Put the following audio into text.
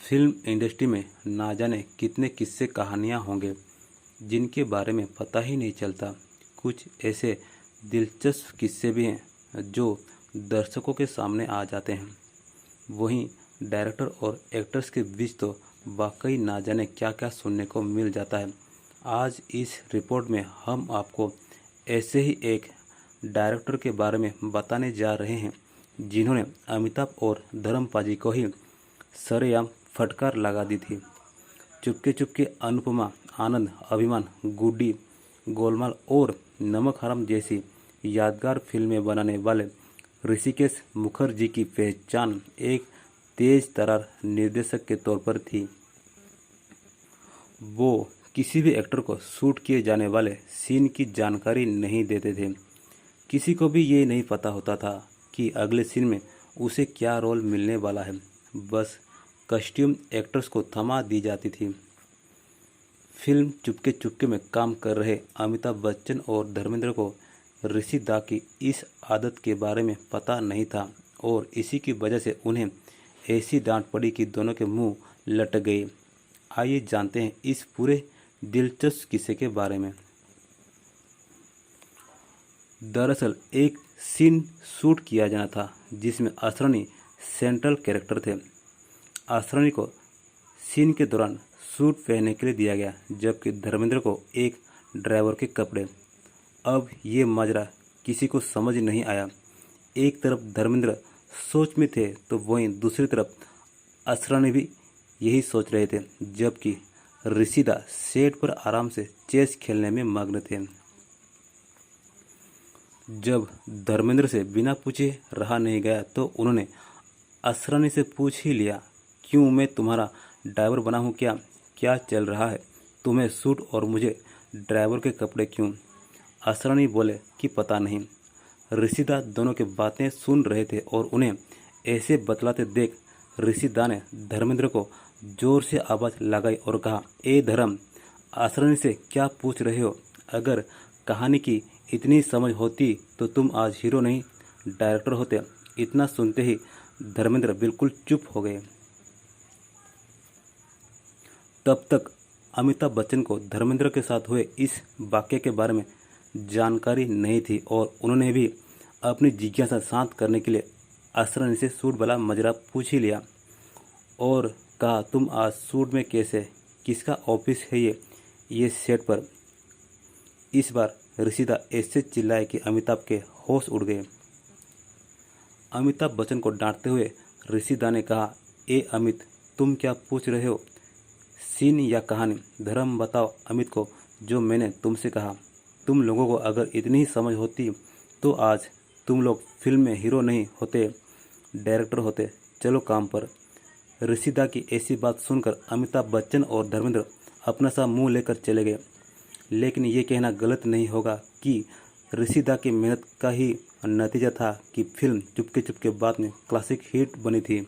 Film industry में ना जाने कितने किस्से कहानियाँ होंगे जिनके बारे में पता ही नहीं चलता। कुछ ऐसे दिलचस्प किस्से भी हैं जो दर्शकों के सामने आ जाते हैं। वहीं डायरेक्टर और एक्टर्स के बीच तो वाकई ना जाने क्या क्या सुनने को मिल जाता है। आज इस रिपोर्ट में हम आपको ऐसे ही एक डायरेक्टर के बारे में बताने जा रहे हैं जिन्होंने अमिताभ और धर्म पाजी को ही सरेआम फटकार लगा दी थी। चुपके चुपके, अनुपमा, आनंद, अभिमान, गुड्डी, गोलमाल और नमक हराम जैसी यादगार फिल्में बनाने वाले ऋषिकेश मुखर्जी की पहचान एक तेज तर्रार निर्देशक के तौर पर थी। वो किसी भी एक्टर को शूट किए जाने वाले सीन की जानकारी नहीं देते थे। किसी को भी ये नहीं पता होता था कि अगले सीन में उसे क्या रोल मिलने वाला है। बस कस्ट्यूम एक्टर्स को थमा दी जाती थी। फिल्म चुपके चुपके में काम कर रहे अमिताभ बच्चन और धर्मेंद्र को ऋषि दा की इस आदत के बारे में पता नहीं था और इसी की वजह से उन्हें ऐसी डांट पड़ी कि दोनों के मुंह लटक गए। आइए जानते हैं इस पूरे दिलचस्प किस्से के बारे में। दरअसल एक सीन शूट किया जाना था जिसमें असरानी सेंट्रल कैरेक्टर थे। असरानी को सीन के दौरान सूट पहनने के लिए दिया गया जबकि धर्मेंद्र को एक ड्राइवर के कपड़े। अब ये माजरा किसी को समझ नहीं आया। एक तरफ धर्मेंद्र सोच में थे तो वहीं दूसरी तरफ असरानी भी यही सोच रहे थे, जबकि ऋषिदा सेट पर आराम से चेस खेलने में मग्न थे। जब धर्मेंद्र से बिना पूछे रहा नहीं गया तो उन्होंने असरानी से पूछ ही लिया, क्यों, मैं तुम्हारा ड्राइवर बना हूँ क्या? क्या चल रहा है? तुम्हें सूट और मुझे ड्राइवर के कपड़े क्यों? असरानी बोले कि पता नहीं। ऋषिदा दोनों की बातें सुन रहे थे और उन्हें ऐसे बतलाते देख ऋषिदा ने धर्मेंद्र को जोर से आवाज़ लगाई और कहा, ए धर्म, असरानी से क्या पूछ रहे हो? अगर कहानी की इतनी समझ होती तो तुम आज हीरो नहीं डायरेक्टर होते। इतना सुनते ही धर्मेंद्र बिल्कुल चुप हो गए। तब तक अमिताभ बच्चन को धर्मेंद्र के साथ हुए इस वाक़ये के बारे में जानकारी नहीं थी और उन्होंने भी अपनी जिज्ञासा शांत करने के लिए असरानी से सूट वाला मजरा पूछ ही लिया और कहा, तुम आज सूट में कैसे? किसका ऑफिस है ये सेट पर? इस बार ऋषिदा ऐसे चिल्लाए कि अमिताभ के होश उड़ गए। अमिताभ बच्चन को डांटते हुए ऋषिदा ने कहा, ए अमित, तुम क्या पूछ रहे हो, सीन या कहानी? धर्म, बताओ अमित को जो मैंने तुमसे कहा। तुम लोगों को अगर इतनी ही समझ होती तो आज तुम लोग फिल्म में हीरो नहीं होते, डायरेक्टर होते। चलो काम पर। ऋषिदा की ऐसी बात सुनकर अमिताभ बच्चन और धर्मेंद्र अपना सा मुंह लेकर चले गए। लेकिन ये कहना गलत नहीं होगा कि ऋषिदा की मेहनत का ही नतीजा था कि फिल्म चुपके चुपके बाद में क्लासिक हिट बनी थी।